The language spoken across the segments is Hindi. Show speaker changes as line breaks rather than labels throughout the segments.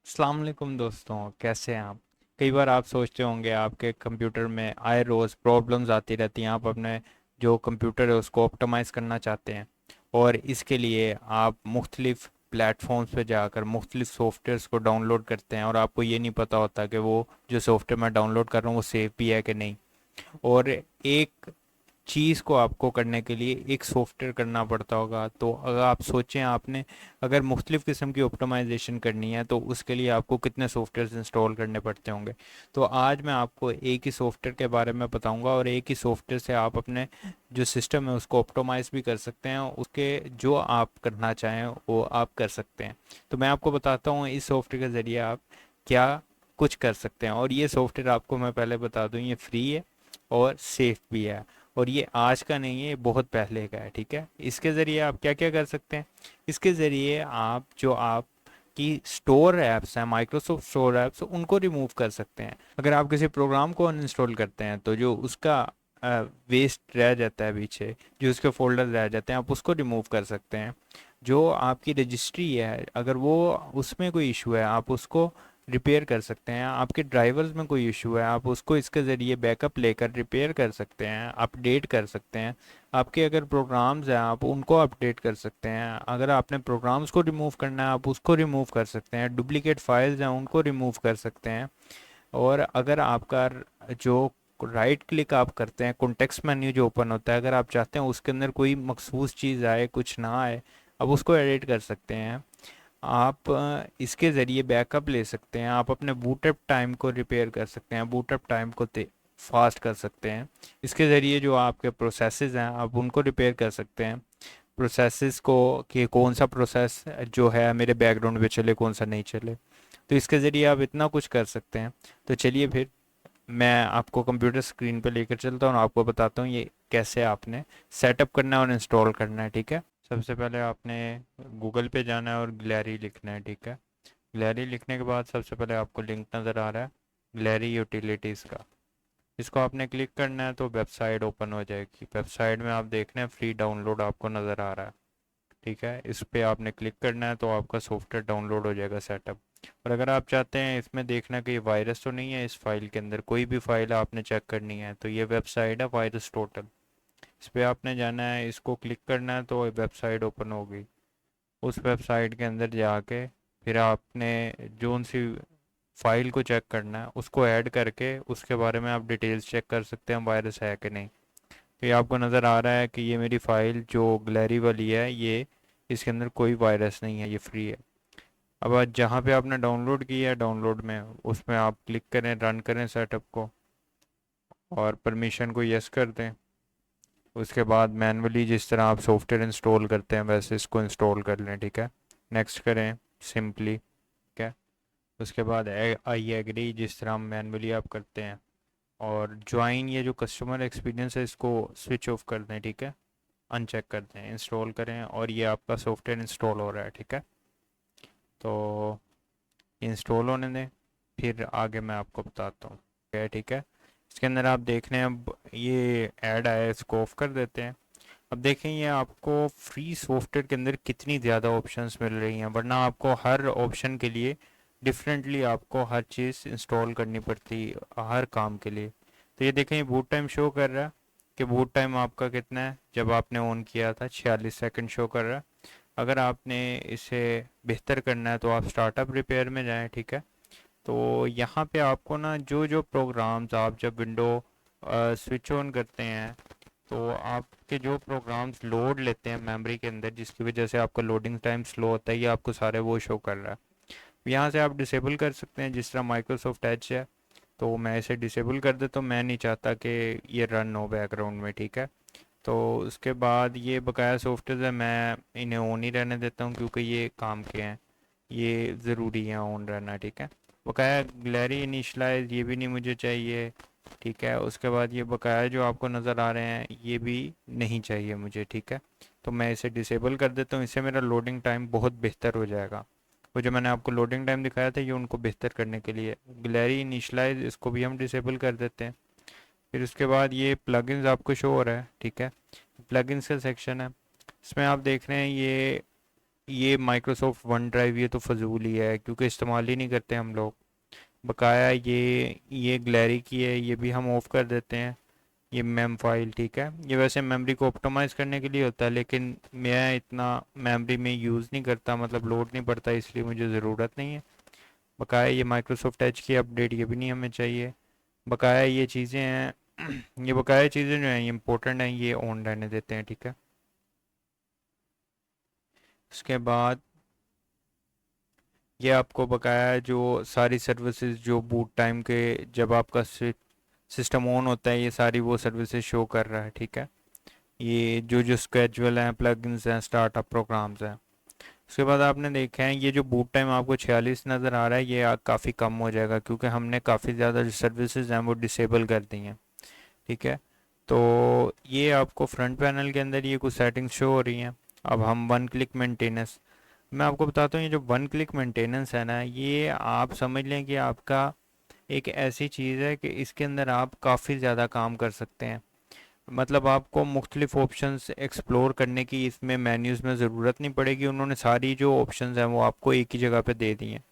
अस्सलाम वालेकुम दोस्तों, कैसे हैं आप। कई बार आप सोचते होंगे आपके कंप्यूटर में आए रोज़ प्रॉब्लम्स आती रहती हैं। आप अपने जो कंप्यूटर है उसको ऑप्टिमाइज़ करना चाहते हैं और इसके लिए आप मुख्तलिफ़ प्लेटफॉर्म्स पे जाकर मुख्तलिफ़ सॉफ्टवेयर्स को डाउनलोड करते हैं और आपको ये नहीं पता होता कि वो जो सॉफ्टवेयर मैं डाउनलोड कर रहा हूँ वो सेफ भी है कि नहीं। और एक चीज़ को आपको करने के लिए एक सॉफ्टवेयर करना पड़ता होगा। तो अगर आप सोचें आपने अगर मुख्तलिफ़ किस्म की ऑप्टिमाइजेशन करनी है तो उसके लिए आपको कितने सॉफ्टवेयर इंस्टॉल करने पड़ते होंगे। तो आज मैं आपको एक ही सॉफ्टवेयर के बारे में बताऊंगा और एक ही सॉफ्टवेयर से आप अपने जो सिस्टम है उसको ऑप्टिमाइज भी कर सकते हैं। उसके जो आप करना चाहें वो आप कर सकते हैं। तो मैं आपको बताता हूँ इस सॉफ्टवेयर के ज़रिए आप क्या कुछ कर सकते हैं। और ये सॉफ्टवेयर आपको मैं पहले बता दूं ये फ्री है और सेफ भी है। और ये आज का नहीं है, ये बहुत पहले का है। ठीक है, इसके ज़रिए आप क्या क्या कर सकते हैं। इसके ज़रिए आप जो आप की स्टोर ऐप्स हैं, माइक्रोसॉफ्ट स्टोर ऐप्स, उनको रिमूव कर सकते हैं। अगर आप किसी प्रोग्राम को अनइंस्टॉल करते हैं तो जो उसका वेस्ट रह जाता है पीछे, जो उसके फोल्डर रह जाते हैं, आप उसको रिमूव कर सकते हैं। जो आपकी रजिस्ट्री है अगर वो उसमें कोई इशू है आप उसको रिपेयर कर सकते हैं। आपके ड्राइवर्स में कोई इशू है आप उसको इसके ज़रिए बैकअप लेकर रिपेयर कर सकते हैं, अपडेट कर सकते हैं। आपके अगर प्रोग्राम्स हैं आप उनको अपडेट कर सकते हैं। अगर आपने प्रोग्राम्स को रिमूव करना है आप उसको रिमूव कर सकते हैं। डुप्लीकेट फाइल्स हैं उनको रिमूव कर सकते हैं। और अगर आपका जो राइट क्लिक आप करते हैं, कॉन्टेक्स्ट मेन्यू जो ओपन होता है, अगर आप चाहते हैं उसके अंदर कोई मखसूस चीज़ आए कुछ ना आए, अब उसको एडिट कर सकते हैं। आप इसके ज़रिए बैकअप ले सकते हैं। आप अपने बूटअप टाइम को रिपेयर कर सकते हैं, बूटअप टाइम को फास्ट कर सकते हैं। इसके ज़रिए जो आपके प्रोसेसेस हैं आप उनको रिपेयर कर सकते हैं। प्रोसेसेस को कि कौन सा प्रोसेस जो है मेरे बैकग्राउंड पे चले कौन सा नहीं चले। तो इसके ज़रिए आप इतना कुछ कर सकते हैं। तो चलिए फिर मैं आपको कंप्यूटर स्क्रीन पे लेकर चलता हूँ और आपको बताता हूँ ये कैसे आपने सेटअप करना है और इंस्टॉल करना है। ठीक है, सबसे पहले आपने गूगल पे जाना है और ग्लैरी लिखना है। ठीक है, ग्लैरी लिखने के बाद सबसे पहले आपको लिंक नज़र आ रहा है ग्लैरी यूटिलिटीज़ का, इसको आपने क्लिक करना है तो वेबसाइट ओपन हो जाएगी। वेबसाइट में आप देख रहे हैं फ्री डाउनलोड आपको नज़र आ रहा है। ठीक है, इस पे आपने क्लिक करना है तो आपका सॉफ्टवेयर डाउनलोड हो जाएगा सेटअप। और अगर आप चाहते हैं इसमें देखना कि वायरस तो नहीं है इस फाइल के अंदर, कोई भी फाइल आपने चेक करनी है, तो ये वेबसाइट है वायरस टोटल। इस पे आपने जाना है, इसको क्लिक करना है तो वेबसाइट ओपन होगी। उस वेबसाइट के अंदर जाके फिर आपने जोन सी फाइल को चेक करना है उसको ऐड करके उसके बारे में आप डिटेल्स चेक कर सकते हैं वायरस है कि नहीं। तो ये आपको नज़र आ रहा है कि ये मेरी फ़ाइल जो ग्लैरी वाली है ये इसके अंदर कोई वायरस नहीं है, ये फ्री है। अब आज जहाँ पे आपने डाउनलोड किया है डाउनलोड में उसमें आप क्लिक करें, रन करें सेटअप को और परमिशन को यस कर दें। उसके बाद मैनुअली जिस तरह आप सॉफ्टवेयर इंस्टॉल करते हैं वैसे इसको इंस्टॉल कर लें। ठीक है, नेक्स्ट करें सिंपली। ठीक है, उसके बाद आई एग्री जिस तरह मैनुअली आप करते हैं। और ज्वाइन ये जो कस्टमर एक्सपीरियंस है इसको स्विच ऑफ कर दें। ठीक है, अनचेक कर दें, इंस्टॉल करें और ये आपका सॉफ्टवेयर इंस्टॉल हो रहा है। ठीक है, तो इंस्टॉल होने दें, फिर आगे मैं आपको बताता हूँ क्या है। ठीक है, इसके अंदर आप देख रहे हैं अब ये ऐड आया है, इसको ऑफ कर देते हैं। अब देखें ये आपको फ्री सॉफ्टवेयर के अंदर कितनी ज़्यादा ऑप्शंस मिल रही हैं, वरना आपको हर ऑप्शन के लिए डिफरेंटली आपको हर चीज़ इंस्टॉल करनी पड़ती हर काम के लिए। तो ये देखें ये बूट टाइम शो कर रहा है कि बूट टाइम आपका कितना है, जब आपने ऑन किया था 46 सेकंड शो कर रहा है। अगर आपने इसे बेहतर करना है तो आप स्टार्टअप रिपेयर में जाएं। ठीक है, तो यहाँ पे आपको ना जो जो प्रोग्राम्स आप जब विंडो स्विच ऑन करते हैं तो आपके जो प्रोग्राम्स लोड लेते हैं मेमोरी के अंदर जिसकी वजह से आपका लोडिंग टाइम स्लो होता है, ये आपको सारे वो शो कर रहा है। यहाँ से आप डिसेबल कर सकते हैं, जिस तरह माइक्रोसॉफ्ट एज है तो मैं इसे डिसेबल कर देता हूँ, मैं नहीं चाहता कि ये रन हो बैकग्राउंड में। ठीक है, तो उसके बाद ये बकाया सॉफ्टवेयर है मैं इन्हें ऑन ही रहने देता हूँ क्योंकि ये काम के हैं, ये ज़रूरी है ऑन रहना। ठीक है, बकाया ग्लैरी इनिशलाइज ये भी नहीं मुझे चाहिए। ठीक है, उसके बाद ये बकाया जो आपको नज़र आ रहे हैं ये भी नहीं चाहिए मुझे। ठीक है, तो मैं इसे डिसेबल कर देता हूँ, इससे मेरा लोडिंग टाइम बहुत बेहतर हो जाएगा। वो जो मैंने आपको लोडिंग टाइम दिखाया था ये उनको बेहतर करने के लिए ग्लैरी इनिशलाइज इसको भी हम डिसेबल कर देते हैं। फिर उसके बाद ये प्लगइन्स आपको शो हो रहा है। ठीक है, प्लगइन्स का सेक्शन है, इसमें आप देख रहे हैं ये ये माइक्रोसॉफ्ट वन ड्राइव ये तो फजूल ही है क्योंकि इस्तेमाल ही नहीं करते हम लोग। बकाया ये गैलरी की है, ये भी हम ऑफ कर देते हैं। ये मेम फाइल ठीक है, ये वैसे मेमोरी को ऑप्टिमाइज़ करने के लिए होता है, लेकिन मैं इतना मेमोरी में यूज़ नहीं करता, मतलब लोड नहीं पड़ता, इसलिए मुझे ज़रूरत नहीं है। बकाया ये माइक्रोसॉफ्ट एज की अपडेट ये भी नहीं हमें चाहिए। बकाया ये चीज़ें हैं ये बकाया चीज़ें जो हैं ये इंपॉर्टेंट हैं, ये ऑन रहने देते हैं ठीक है। उसके बाद ये आपको बकाया जो सारी सर्विसेज जो बूट टाइम के जब आपका सिस्टम ऑन होता है ये सारी वो सर्विसेज शो कर रहा है ठीक है। ये जो जो स्केजुअल हैं, प्लगइन्स हैं, स्टार्टअप प्रोग्राम्स हैं। उसके बाद आपने देखा है ये जो बूट टाइम आपको 46 नज़र आ रहा है, ये काफ़ी कम हो जाएगा क्योंकि हमने काफ़ी ज़्यादा जो सर्विसेज हैं वो डिसेबल कर दी हैं ठीक है। तो ये आपको फ्रंट पैनल के अंदर ये कुछ सेटिंग्स शो हो रही हैं। अब हम वन क्लिक मेंटेनेंस, मैं आपको बताता हूँ, ये जो वन क्लिक मेंटेनेंस है ना, ये आप समझ लें कि आपका एक ऐसी चीज़ है कि इसके अंदर आप काफ़ी ज़्यादा काम कर सकते हैं। मतलब आपको मुख्तलिफ ऑप्शंस एक्सप्लोर करने की इसमें मेन्यूज़ में ज़रूरत नहीं पड़ेगी, उन्होंने सारी जो ऑप्शंस हैं वो आपको एक ही जगह पे दे दी हैं।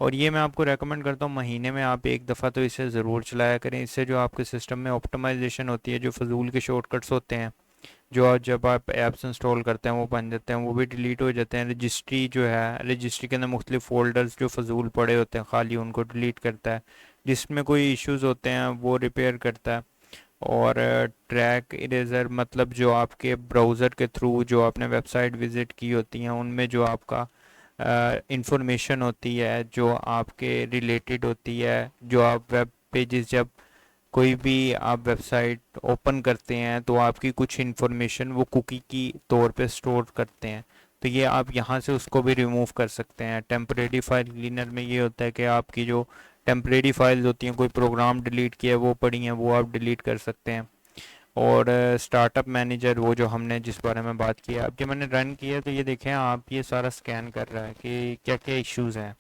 और ये मैं आपको रेकमेंड करता हूँ महीने में आप एक दफ़ा तो इसे ज़रूर चलाया करें। इससे जो आपके सिस्टम में ऑप्टिमाइजेशन होती है, जो फजूल के शॉर्टकट्स होते हैं जो जब आप ऐप्स इंस्टॉल करते हैं वो बन जाते हैं, वो भी डिलीट हो जाते हैं। रजिस्ट्री जो है, रजिस्ट्री के अंदर मुख्तलिफ फोल्डर्स जो फजूल पड़े होते हैं खाली, उनको डिलीट करता है। जिसमें कोई इश्यूज होते हैं वो रिपेयर करता है। और ट्रैक इरेजर, मतलब जो आपके ब्राउज़र के थ्रू जो आपने वेबसाइट विज़िट की होती हैं उनमें जो आपका इंफॉर्मेशन होती है जो आपके रिलेटेड होती है, जो आप वेब पेजेस जब कोई भी आप वेबसाइट ओपन करते हैं तो आपकी कुछ इन्फॉर्मेशन वो कुकी की तौर पे स्टोर करते हैं, तो ये आप यहाँ से उसको भी रिमूव कर सकते हैं। टेम्परेरी फाइल क्लीनर में ये होता है कि आपकी जो टेम्परेरी फाइल्स होती हैं, कोई प्रोग्राम डिलीट किया है वो पड़ी हैं, वो आप डिलीट कर सकते हैं। और स्टार्टअप मैनेजर, वो जो हमने जिस बारे में बात की है, अब जब मैंने रन किया तो ये देखें आप, ये सारा स्कैन कर रहा है कि क्या क्या इश्यूज़ हैं।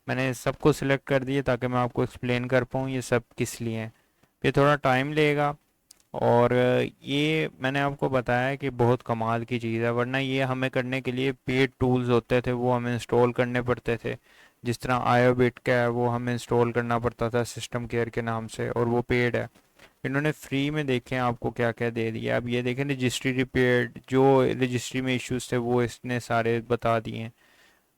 मैंने सबको सिलेक्ट कर दिए ताकि मैं आपको एक्सप्लेन कर पाऊँ ये सब किस लिए हैं। ये थोड़ा टाइम लेगा। और ये मैंने आपको बताया कि बहुत कमाल की चीज़ है, वरना ये हमें करने के लिए पेड टूल्स होते थे, वो हमें इंस्टॉल करने पड़ते थे। जिस तरह आयोबिट का है वो हमें इंस्टॉल करना पड़ता था सिस्टम केयर के नाम से, और वो पेड है। इन्होंने फ्री में देखें आपको क्या क्या दे दिया। अब ये देखें रजिस्ट्री रिपेयर, जो रजिस्ट्री में इश्यूज थे वो इसने सारे बता दिए हैं।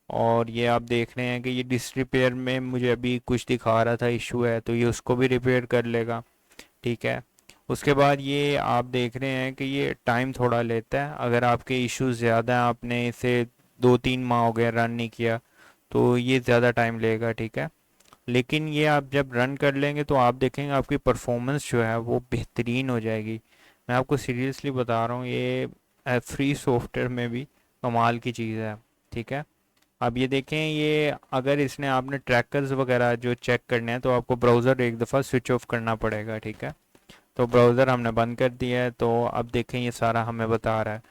और ये आप देख रहे हैं कि ये डिस रिपेयर में मुझे अभी कुछ दिखा रहा था इशू है, तो ये उसको भी रिपेयर कर लेगा ठीक है। उसके बाद ये आप देख रहे हैं कि ये टाइम थोड़ा लेता है, अगर आपके इश्यूज ज़्यादा हैं, आपने इसे 2-3 माह हो गए रन नहीं किया, तो ये ज़्यादा टाइम लेगा ठीक है। लेकिन ये आप जब रन कर लेंगे तो आप देखेंगे आपकी परफॉर्मेंस जो है वो बेहतरीन हो जाएगी। मैं आपको सीरियसली बता रहा हूँ, ये फ्री सॉफ्टवेयर में भी कमाल की चीज़ है ठीक है। अब ये देखें, ये अगर इसने आपने ट्रैकर्स वगैरह जो चेक करने हैं तो आपको ब्राउज़र एक दफ़ा स्विच ऑफ करना पड़ेगा ठीक है। तो ब्राउज़र हमने बंद कर दिया है, तो अब देखें ये सारा हमें बता रहा है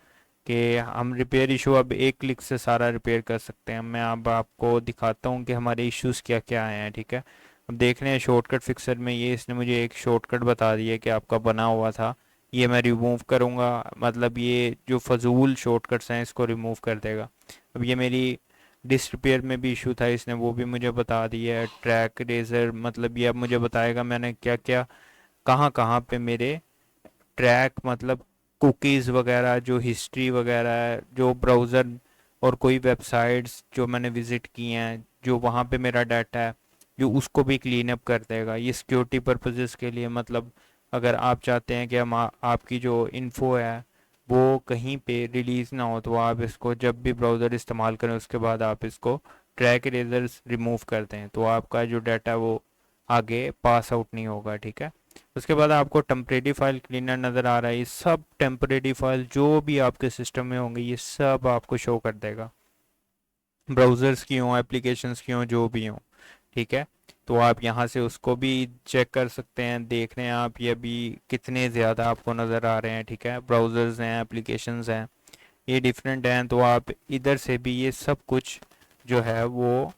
कि हम रिपेयर इशू अब एक क्लिक से सारा रिपेयर कर सकते हैं। मैं अब आपको दिखाता हूँ कि हमारे इश्यूज़ क्या क्या आए हैं ठीक है। अब देख रहे हैं शॉर्टकट फिक्सर में ये इसने मुझे एक शॉर्टकट बता दिया कि आपका बना हुआ था, ये मैं रिमूव करूँगा, मतलब ये जो फजूल शॉर्टकट्स हैं इसको रिमूव कर देगा। अब ये मेरी डिस्क रिपेयर में भी इशू था, इसने वो भी मुझे बता दिया है। ट्रैक रेजर, मतलब ये अब मुझे बताएगा मैंने क्या क्या कहाँ कहाँ पे मेरे ट्रैक, मतलब कुकीज़ वगैरह, जो हिस्ट्री वगैरह है, जो ब्राउज़र और कोई वेबसाइट्स जो मैंने विज़िट की हैं, जो वहाँ पे मेरा डाटा है, जो उसको भी क्लीन अप कर देगा। ये सिक्योरिटी पर्पसेस के लिए, मतलब अगर आप चाहते हैं कि आपकी जो इन्फो है वो कहीं पे रिलीज़ ना हो, तो आप इसको जब भी ब्राउज़र इस्तेमाल करें उसके बाद आप इसको ट्रैक इरेजर्स रिमूव कर दें, तो आपका जो डाटा वो आगे पास आउट नहीं होगा ठीक है। उसके बाद आपको टेम्परेरी फाइल क्लीनर नज़र आ रहा है, ये सब टेम्परेरी फाइल जो भी आपके सिस्टम में होंगे ये सब आपको शो कर देगा, ब्राउज़र्स की हों, एप्लीकेशंस की हों, जो भी हों ठीक है। तो आप यहाँ से उसको भी चेक कर सकते हैं। देख रहे हैं आप ये अभी कितने ज़्यादा आपको नज़र आ रहे हैं ठीक है, ब्राउज़र्स हैं, एप्लीकेशंस हैं, ये डिफरेंट हैं। तो आप इधर से भी ये सब कुछ जो है वो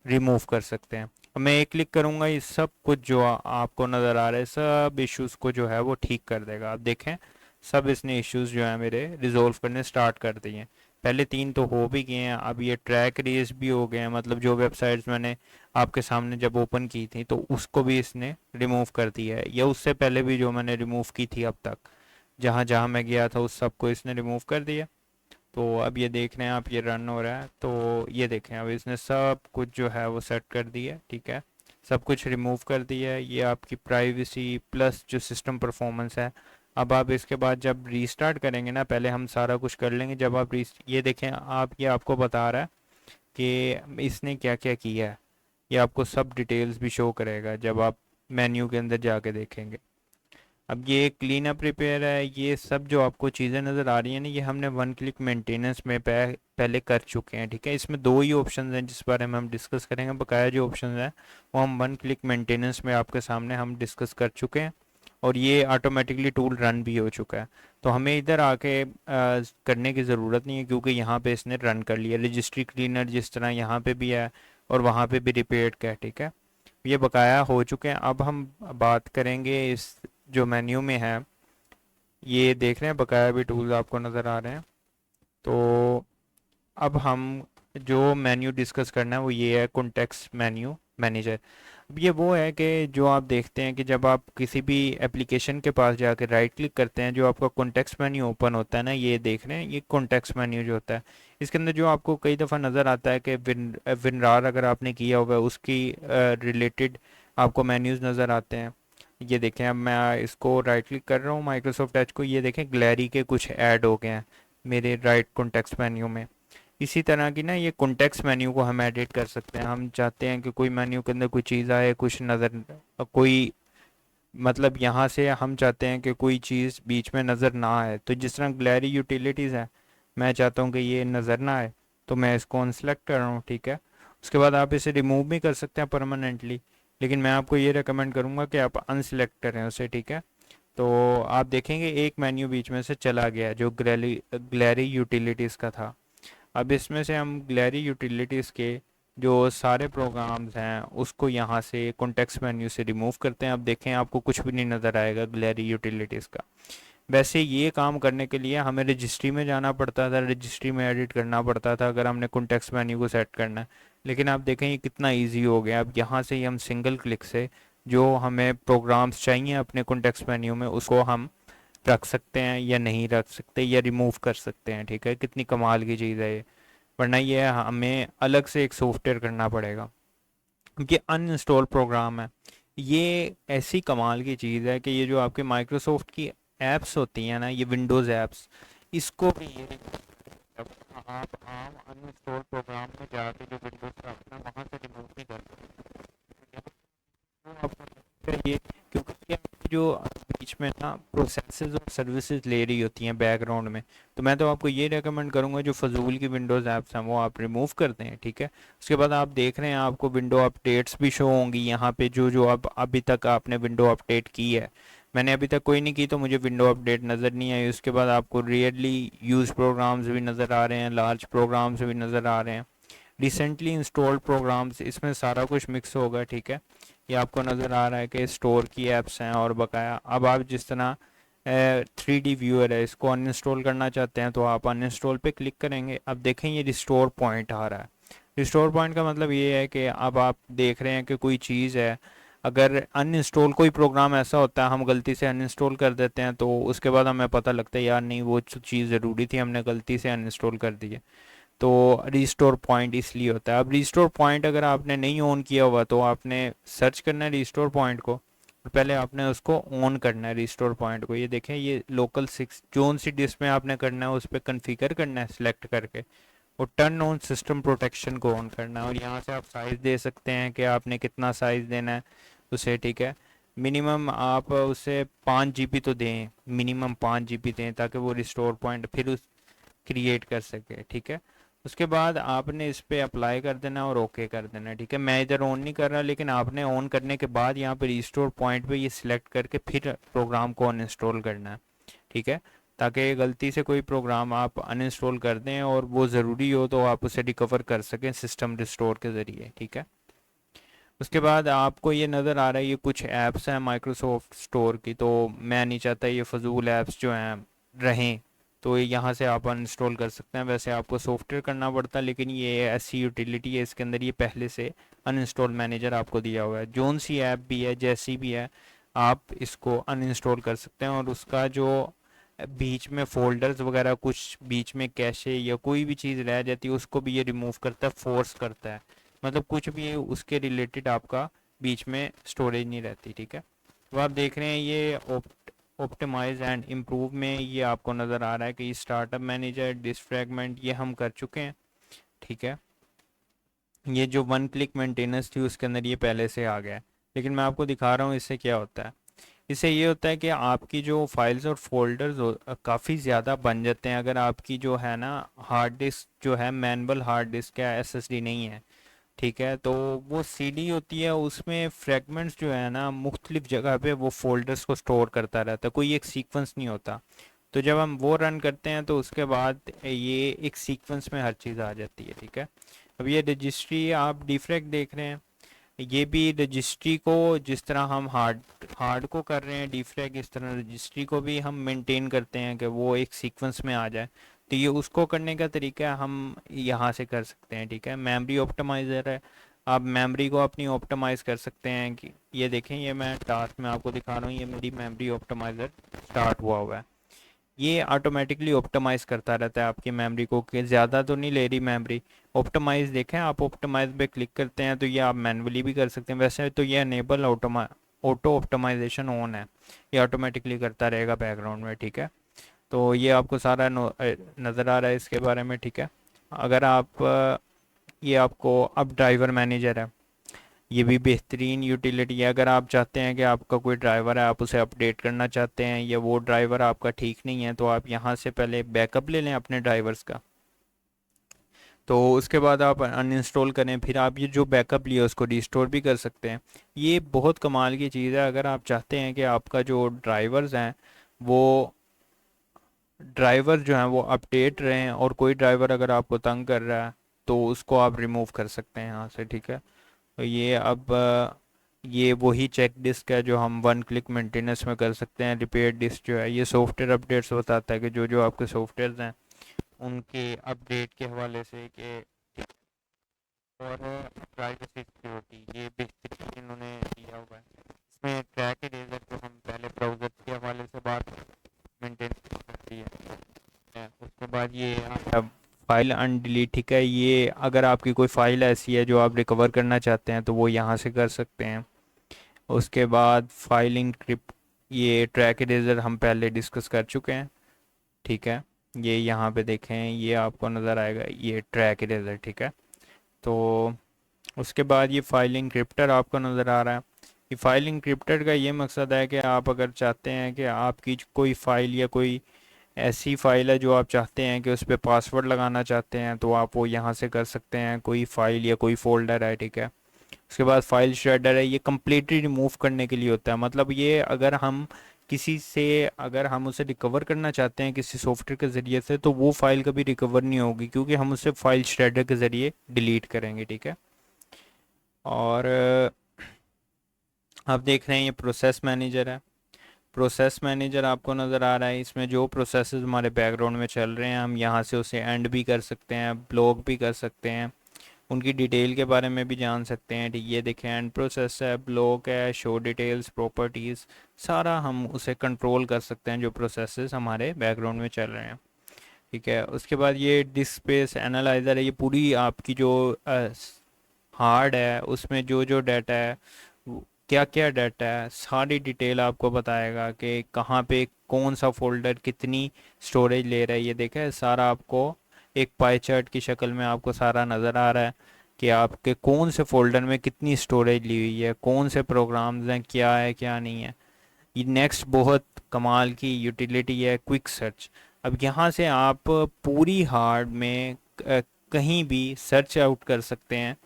रिमूव कर सकते हैं। अब मैं एक क्लिक करूंगा, ये सब कुछ जो आपको नज़र आ रहा है सब इश्यूज़ को जो है वो ठीक कर देगा। आप देखें सब इसने इश्यूज़ जो है मेरे रिजोल्व करने स्टार्ट कर दिए हैं। पहले 3 तो हो भी गए हैं, अब ये ट्रैक रेस भी हो गए हैं, मतलब जो वेबसाइट्स मैंने आपके सामने जब ओपन की थी तो उसको भी इसने रिमूव कर दिया है, या उससे पहले भी जो मैंने रिमूव की थी अब तक, जहाँ जहाँ मैं गया था उस सब को इसने रिमूव कर दिया। तो अब ये देख रहे हैं आप, ये रन हो रहा है, तो ये देखें अब इसने सब कुछ जो है वो सेट कर दिया है, ठीक है, सब कुछ रिमूव कर दिया है। ये आपकी प्राइवेसी प्लस जो सिस्टम परफॉर्मेंस है। अब आप इसके बाद जब रीस्टार्ट करेंगे ना, पहले हम सारा कुछ कर लेंगे, जब आप ये देखें आप, ये आपको बता रहा है कि इसने क्या क्या किया है, ये आपको सब डिटेल्स भी शो करेगा जब आप मेन्यू के अंदर जाके देखेंगे। अब ये क्लीन अप रिपेयर है, ये सब जो आपको चीज़ें नज़र आ रही हैं ना, ये हमने वन क्लिक मेंटेनेंस में पहले कर चुके हैं, ठीक है। इसमें दो ही ऑप्शन हैं जिस बारे में हम डिस्कस करेंगे, बकाया जो ऑप्शन है वो हम वन क्लिक मेंटेनेंस में आपके सामने हम डिस्कस कर चुके हैं, और ये ऑटोमेटिकली टूल रन भी हो चुका है। तो हमें इधर आके करने की ज़रूरत नहीं है, क्योंकि यहाँ पे इसने रन कर लिया। रजिस्ट्री क्लीनर जिस तरह यहाँ पे भी है और वहाँ पे भी रिपेयर का है, ठीक है, ये बकाया हो चुके हैं। अब हम बात करेंगे इस जो मेन्यू में है, ये देख रहे हैं बकाया भी टूल्स आपको नज़र आ रहे हैं। तो अब हम जो मेन्यू डिस्कस करना है वो ये है, कॉन्टेक्स्ट मेन्यू मैनेजर। अब ये वो है कि जो आप देखते हैं कि जब आप किसी भी एप्लीकेशन के पास जाकर राइट क्लिक करते हैं, जो आपका कॉन्टेक्स्ट मेन्यू ओपन होता है ना, ये देख रहे हैं, ये कॉन्टेक्स्ट मेन्यू जो होता है, इसके अंदर जो आपको कई दफ़ा नज़र आता है कि विनरार अगर आपने किया होगा उसकी रिलेटेड आपको मेन्यूज़ नज़र आते हैं। ये देखें, अब मैं इसको राइट क्लिक कर रहा हूँ माइक्रोसॉफ्ट एज को, ये देखें ग्लैरी के कुछ ऐड हो गए हैं मेरे राइट कॉन्टेक्स्ट मेन्यू में। इसी तरह की ना ये कॉन्टेक्स्ट मेन्यू को हम एडिट कर सकते हैं। हम चाहते हैं कि कोई मेन्यू के अंदर कोई चीज़ आए, कुछ नज़र, कोई मतलब यहाँ से हम चाहते हैं कि कोई चीज़ बीच में नज़र ना आए, तो जिस तरह ग्लैरी यूटिलिटीज़ है, मैं चाहता हूँ कि ये नज़र ना आए, तो मैं इसको अनसेलेक्ट कर रहा हूँ, ठीक है। उसके बाद आप इसे रिमूव भी कर सकते हैं परमानेंटली, लेकिन मैं आपको ये रेकमेंड करूँगा कि आप अनसेलेक्ट करें उसे, ठीक है। तो आप देखेंगे एक मेन्यू बीच में से चला गया जो ग्लैरी यूटिलिटीज़ का था। अब इसमें से हम ग्लैरी यूटिलिटीज़ के जो सारे प्रोग्राम्स हैं उसको यहाँ से कॉन्टेक्स्ट मेन्यू से रिमूव करते हैं। अब देखें आपको कुछ भी नहीं नज़र आएगा ग्लैरी यूटिलिटीज़ का। वैसे ये काम करने के लिए हमें रजिस्ट्री में जाना पड़ता था, रजिस्ट्री में एडिट करना पड़ता था अगर हमने कॉन्टेक्स्ट मेन्यू को सेट करना है। लेकिन आप देखें ये कितना ईजी हो गया, अब यहाँ से ही हम सिंगल क्लिक से जो हमें प्रोग्राम्स चाहिए अपने कॉन्टेक्स्ट मेन्यू में उसको हम रख सकते हैं या नहीं रख सकते या रिमूव कर सकते हैं, ठीक है। कितनी कमाल की चीज़ है ये, वरना ये हमें अलग से एक सॉफ्टवेयर करना पड़ेगा, क्योंकि अनइंस्टॉल प्रोग्राम है। ये ऐसी कमाल की चीज़ है कि ये जो आपके माइक्रोसॉफ्ट की एप्स होती हैं ना, ये विंडोज़ एप्स, इसको भी ये जब आप आम अनइंस्टॉल प्रोग्राम में जाके जो विंडोज़ का अपना वहाँ से रिमूव नहीं कर सकते, वो आपको चाहिए, क्योंकि ये आपकी जो बीच में ना प्रोसेसेस और सर्विसेज ले रही होती हैं बैकग्राउंड में। तो मैं तो आपको ये रेकमेंड करूंगा जो फजूल की विंडोज़ ऐप्स हैं वो आप रिमूव कर दें, ठीक है। उसके बाद आप देख रहे हैं आपको विंडो अपडेट्स भी शो होंगी यहाँ पे, जो जो आप अभी तक आपने विंडो अपडेट की है। मैंने अभी तक कोई नहीं की तो मुझे विंडो अपडेट नज़र नहीं आई। उसके बाद आपको रियरली यूज प्रोग्राम्स भी नज़र आ रहे हैं, लार्ज प्रोग्राम्स भी नज़र आ रहे हैं, रिसेंटली इंस्टॉल्ड प्रोग्राम्स, इसमें सारा कुछ मिक्स होगा, ठीक है। ये आपको नज़र आ रहा है कि स्टोर की एप्स हैं और बकाया। अब आप जिस तरह 3D व्यूअर है, इसको अनइंस्टॉल करना चाहते हैं तो आप अनइंस्टॉल पे क्लिक करेंगे। अब देखें ये रिस्टोर पॉइंट आ रहा है। रिस्टोर पॉइंट का मतलब ये है कि अब आप देख रहे हैं कि कोई चीज़ है, अगर अनइंस्टॉल कोई प्रोग्राम ऐसा होता है हम गलती से अनइंस्टॉल कर देते हैं, तो उसके बाद हमें पता लगता है यार नहीं वो चीज़ ज़रूरी थी, हमने गलती से अनइंस्टॉल कर दी है। तो रिस्टोर पॉइंट इसलिए होता है। अब रिस्टोर पॉइंट अगर आपने नहीं ऑन किया हुआ तो आपने सर्च करना है रिस्टोर पॉइंट को, और पहले आपने उसको ऑन करना है रिस्टोर पॉइंट को। ये देखें ये लोकल 6 जोन सी डिस्क में आपने करना है, उस पर कन्फिगर करना है सिलेक्ट करके, और टर्न ऑन सिस्टम प्रोटेक्शन को ऑन करना है। और यहाँ से आप साइज़ दे सकते हैं कि आपने कितना साइज़ देना है उसे, ठीक है। मिनिमम आप उसे 5 GB तो दें, मिनिमम 5 GB दें ताकि वो रिस्टोर पॉइंट फिर उस क्रिएट कर सके, ठीक है। उसके बाद आपने इस पे अप्लाई कर देना और ओके कर देना, ठीक है। मैं इधर ऑन नहीं कर रहा, लेकिन आपने ऑन करने के बाद यहाँ पे रिस्टोर पॉइंट पे ये सिलेक्ट करके फिर प्रोग्राम को अनइंस्टॉल करना है, ठीक है, ताकि गलती से कोई प्रोग्राम आप अनइंस्टॉल कर दें और वो ज़रूरी हो तो आप उसे रिकवर कर सकें सिस्टम रिस्टोर के ज़रिए, ठीक है। उसके बाद आपको ये नज़र आ रहा है ये कुछ ऐप्स हैं माइक्रोसॉफ्ट स्टोर की, तो मैं नहीं चाहता ये फजूल ऐप्स जो हैं रहें, तो यहाँ से आप अनइंस्टॉल कर सकते हैं। वैसे आपको सॉफ्टवेयर करना पड़ता है, लेकिन ये ऐसी यूटिलिटी है इसके अंदर, ये पहले से अनइंस्टॉल मैनेजर आपको दिया हुआ है। जोन सी ऐप भी है, जैसी भी है, आप इसको अनइंस्टॉल कर सकते हैं। और उसका जो बीच में फोल्डर्स वगैरह कुछ बीच में कैशे या कोई भी चीज़ रह जाती है उसको भी ये रिमूव करता है, फोर्स करता है। मतलब कुछ भी उसके रिलेटेड आपका बीच में स्टोरेज नहीं रहती, ठीक है। तो आप देख रहे हैं ये ऑप्टिमाइज एंड इम्प्रूव में ये आपको नज़र आ रहा है कि स्टार्टअप मैनेजर, डिसफ्रैगमेंट ये हम कर चुके हैं, ठीक है। ये जो वन क्लिक मेंटेनेंस थी उसके अंदर ये पहले से आ गया है, लेकिन मैं आपको दिखा रहा हूँ इससे क्या होता है। इससे ये होता है कि आपकी जो फाइल्स और फोल्डर्स काफ़ी ज़्यादा बन जाते हैं। अगर आपकी जो है ना हार्ड डिस्क जो है मैनुअल हार्ड डिस्क या एसएसडी नहीं है, ठीक है, तो वो सीडी होती है, उसमें फ्रेगमेंट्स जो है ना मुख्तलिफ जगह पे वो फोल्डर्स को स्टोर करता रहता है, कोई एक सीक्वेंस नहीं होता। तो जब हम वो रन करते हैं तो उसके बाद ये एक सीक्वेंस में हर चीज़ आ जाती है, ठीक है। अब ये रजिस्ट्री आप डिफ्रैग देख रहे हैं, ये भी रजिस्ट्री को जिस तरह हम हार्ड हार्ड को कर रहे हैं डिफ्रैग, इस तरह रजिस्ट्री को भी हम मेंटेन करते हैं कि वो एक सीक्वेंस में आ जाए। तो ये उसको करने का तरीका हम यहाँ से कर सकते हैं, ठीक है। मेमोरी ऑप्टिमाइज़र है, आप मेमोरी को अपनी ऑप्टिमाइज़ कर सकते हैं। कि ये देखें, ये मैं टास्क में आपको दिखा रहा हूँ, ये मेरी मेमोरी ऑप्टिमाइज़र स्टार्ट हुआ है। ये ऑटोमेटिकली ऑप्टिमाइज़ करता रहता है आपकी मेमोरी को, कि ज़्यादा तो नहीं ले रही मेमोरी। ऑप्टिमाइज़ देखें, आप ऑप्टिमाइज़ पे क्लिक करते हैं तो ये आप मैनुअली भी कर सकते हैं। वैसे तो ये अनेबल ऑटो ऑप्टिमाइजेशन ऑन है, ये ऑटोमेटिकली करता रहेगा बैकग्राउंड में, ठीक है। तो ये आपको सारा नज़र आ रहा है इसके बारे में, ठीक है। अगर आप ये आपको अब ड्राइवर मैनेजर है, ये भी बेहतरीन यूटिलिटी है। अगर आप चाहते हैं कि आपका कोई ड्राइवर है, आप उसे अपडेट करना चाहते हैं, या वो ड्राइवर आपका ठीक नहीं है, तो आप यहाँ से पहले बैकअप ले लें अपने ड्राइवर्स का। तो उसके बाद आप अनइंस्टॉल करें, फिर आप ये जो बैकअप लिया उसको रिस्टोर भी कर सकते हैं। ये बहुत कमाल की चीज़ है। अगर आप चाहते हैं कि आपका जो ड्राइवर्स हैं वो ड्राइवर जो हैं वो अपडेट रहें, और कोई ड्राइवर अगर आपको तंग कर रहा है तो उसको आप रिमूव कर सकते हैं यहाँ से, ठीक है। तो ये अब ये वही चेक डिस्क है जो हम वन क्लिक मेंटेनेंस में कर सकते हैं। रिपेयर डिस्क जो है ये सॉफ्टवेयर अपडेट्स बताता है कि जो जो आपके सॉफ्टवेयर हैं उनके अपडेट के हवाले से कि। और प्राइवेसी सिक्योरिटी ये बेहतरीन इन्होंने दिया हुआ है। इसमें ट्रैक इरेजर जो हम पहले ब्राउज़र के हवाले से बात मेंटेन करती है, उसके बाद ये आपका फाइल अनडिलीट, ठीक है। ये अगर आपकी कोई फाइल ऐसी है जो आप रिकवर करना चाहते हैं तो वो यहाँ से कर सकते हैं। उसके बाद फाइल इंक्रिप्ट, ये ट्रैक इरेजर हम पहले डिस्कस कर चुके हैं, ठीक है। ये यहाँ पे देखें, ये आपको नज़र आएगा, ये ट्रैक इरेजर, ठीक है। तो उसके बाद ये फाइल इंक्रिप्टर आपको नज़र आ रहा है। ये फाइल इंक्रिप्टर का ये मकसद है कि आप अगर चाहते हैं कि आपकी कोई फ़ाइल या कोई ऐसी फ़ाइल है जो आप चाहते हैं कि उस पर पासवर्ड लगाना चाहते हैं, तो आप वो यहाँ से कर सकते हैं। कोई फ़ाइल या कोई फ़ोल्डर है, ठीक है। उसके बाद फाइल श्रेडर है, ये कम्प्लीटली रिमूव करने के लिए होता है। मतलब ये अगर हम किसी से अगर हम उसे रिकवर करना चाहते हैं किसी सॉफ्टवेयर के ज़रिए से, तो वो फाइल कभी रिकवर नहीं होगी, क्योंकि हम उसे फाइल श्रेडर के ज़रिए डिलीट करेंगे, ठीक है। और आप देख रहे हैं ये प्रोसेस मैनेजर है। प्रोसेस मैनेजर आपको नज़र आ रहा है, इसमें जो प्रोसेसेस हमारे बैकग्राउंड में चल रहे हैं हम यहाँ से उसे एंड भी कर सकते हैं, ब्लॉक भी कर सकते हैं, उनकी डिटेल के बारे में भी जान सकते हैं, ठीक। ये देखें, एंड प्रोसेस है, ब्लॉक है, शो डिटेल्स, प्रॉपर्टीज़, सारा हम उसे कंट्रोल कर सकते हैं जो प्रोसेसेस हमारे बैकग्राउंड में चल रहे हैं, ठीक है। उसके बाद ये डिस्क स्पेस एनालाइज़र है, ये पूरी आपकी जो हार्ड है उसमें जो जो डाटा है, क्या क्या डाटा है, सारी डिटेल आपको बताएगा कि कहाँ पे कौन सा फोल्डर कितनी स्टोरेज ले रहा है। ये देखा है सारा आपको एक पाई चार्ट की शक्ल में आपको सारा नज़र आ रहा है कि आपके कौन से फोल्डर में कितनी स्टोरेज ली हुई है, कौन से प्रोग्राम्स हैं, क्या है क्या नहीं है। ये नेक्स्ट बहुत कमाल की यूटिलिटी है, क्विक सर्च। अब यहाँ से आप पूरी हार्ड में कहीं भी सर्च आउट कर सकते हैं।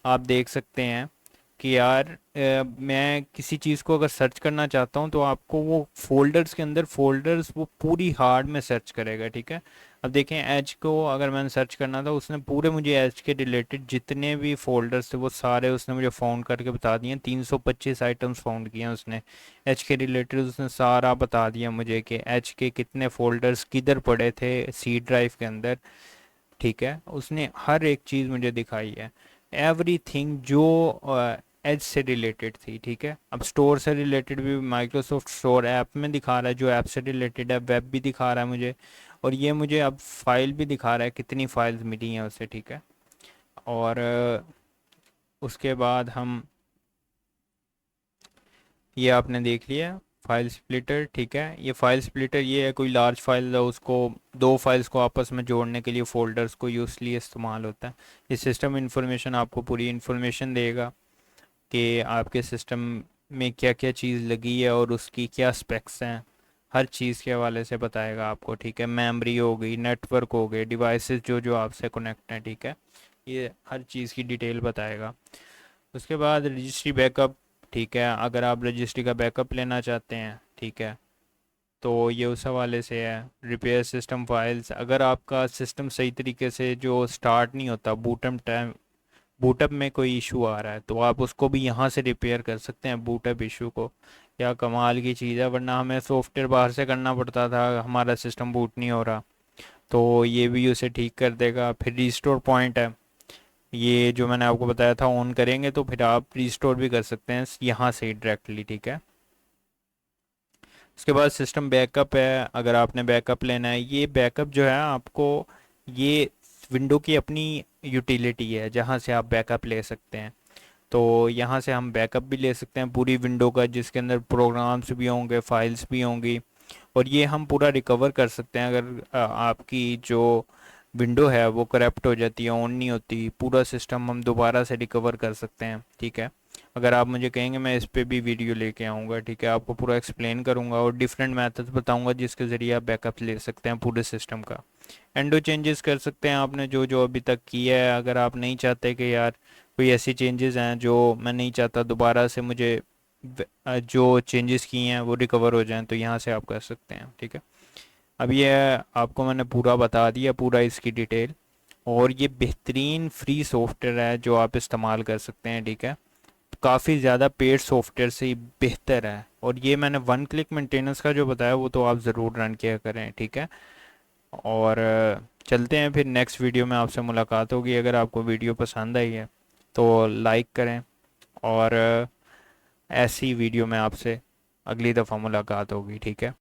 आप देख सकते हैं कि यार मैं किसी चीज़ को अगर सर्च करना चाहता हूँ तो आपको वो फोल्डर्स के अंदर फोल्डर्स वो पूरी हार्ड में सर्च करेगा, ठीक है। अब देखें एज को अगर मैंने सर्च करना था, उसने पूरे मुझे एज के रिलेटेड जितने भी फोल्डर्स थे वो सारे उसने मुझे फाउंड करके बता दिए। 325 आइटम्स फाउंड किए हैं उसने एच के रिलेटेड। उसने सारा बता दिया मुझे कि एच के कितने फोल्डर्स किधर पड़े थे सी ड्राइव के अंदर। ठीक है, उसने हर एक चीज़ मुझे दिखाई है, एवरीथिंग जो एज से रिलेटेड थी। ठीक है, अब स्टोर से रिलेटेड भी माइक्रोसॉफ्ट स्टोर ऐप में दिखा रहा है, जो ऐप से रिलेटेड है, वेब भी दिखा रहा है मुझे, और ये मुझे अब फाइल भी दिखा रहा है कितनी फाइल्स मिली हैं उसे। ठीक है, और उसके बाद हम, ये आपने देख लिया फाइल स्प्लिटर। ठीक है, ये फाइल स्प्लिटर ये है, कोई लार्ज फाइल है उसको, दो फाइल्स को आपस में जोड़ने के लिए फोल्डर्स को यूज लिए इस्तेमाल होता है। ये सिस्टम इंफॉर्मेशन आपको पूरी इंफॉर्मेशन देगा कि आपके सिस्टम में क्या क्या चीज़ लगी है और उसकी क्या स्पेक्स हैं, हर चीज़ के हवाले से बताएगा आपको। ठीक है, मेमोरी हो गई, नेटवर्क हो गए, डिवाइसेस जो जो आपसे कनेक्ट हैं। ठीक है, ये हर चीज़ की डिटेल बताएगा। उसके बाद रजिस्ट्री बैकअप। ठीक है, अगर आप रजिस्ट्री का बैकअप लेना चाहते हैं, ठीक है, तो ये उस हवाले से है। रिपेयर सिस्टम फाइल्स, अगर आपका सिस्टम सही तरीके से जो स्टार्ट नहीं होता, बूटअप टाइम, बूटअप में कोई इशू आ रहा है, तो आप उसको भी यहाँ से रिपेयर कर सकते हैं बूटअप इशू को। क्या कमाल की चीज़ है, वरना हमें सॉफ्टवेयर बाहर से करना पड़ता था, हमारा सिस्टम बूट नहीं हो रहा, तो ये भी उसे ठीक कर देगा। फिर रिस्टोर पॉइंट है, ये जो मैंने आपको बताया था, ऑन करेंगे तो फिर आप रिस्टोर भी कर सकते हैं यहाँ से डायरेक्टली। ठीक है, उसके बाद सिस्टम बैकअप है, अगर आपने बैकअप लेना है, ये बैकअप जो है आपको, ये विंडो की अपनी यूटिलिटी है जहाँ से आप बैकअप ले सकते हैं। तो यहाँ से हम बैकअप भी ले सकते हैं पूरी विंडो का, जिसके अंदर प्रोग्राम्स भी होंगे, फाइल्स भी होंगी, और ये हम पूरा रिकवर कर सकते हैं। अगर आपकी जो विंडो है वो करप्ट हो जाती है, ऑन नहीं होती, पूरा सिस्टम हम दोबारा से रिकवर कर सकते हैं। ठीक है, अगर आप मुझे कहेंगे मैं इस पे भी वीडियो लेके आऊँगा। ठीक है, आपको पूरा एक्सप्लेन करूँगा और डिफरेंट मेथड्स बताऊँगा जिसके ज़रिए आप बैकअप ले सकते हैं पूरे सिस्टम का। एंडो चेंजेस कर सकते हैं आपने जो जो अभी तक किया है। अगर आप नहीं चाहते कि यार कोई ऐसी चेंजेस हैं जो मैं नहीं चाहता दोबारा से मुझे जो चेंजेस किए हैं वो रिकवर हो जाएं, तो यहाँ से आप कर सकते हैं। ठीक है, अब ये आपको मैंने पूरा बता दिया, पूरा इसकी डिटेल, और ये बेहतरीन फ्री सॉफ्टवेयर है जो आप इस्तेमाल कर सकते हैं। ठीक है, काफ़ी ज़्यादा पेड सॉफ्टवेयर से बेहतर है, और ये मैंने वन क्लिक मेंटेनेंस का जो बताया वो तो आप ज़रूर रन किया करें। ठीक है, और चलते हैं फिर, नेक्स्ट वीडियो में आपसे मुलाकात होगी। अगर आपको वीडियो पसंद आई है तो लाइक करें, और ऐसी वीडियो में आपसे अगली दफ़ा मुलाकात होगी। ठीक है।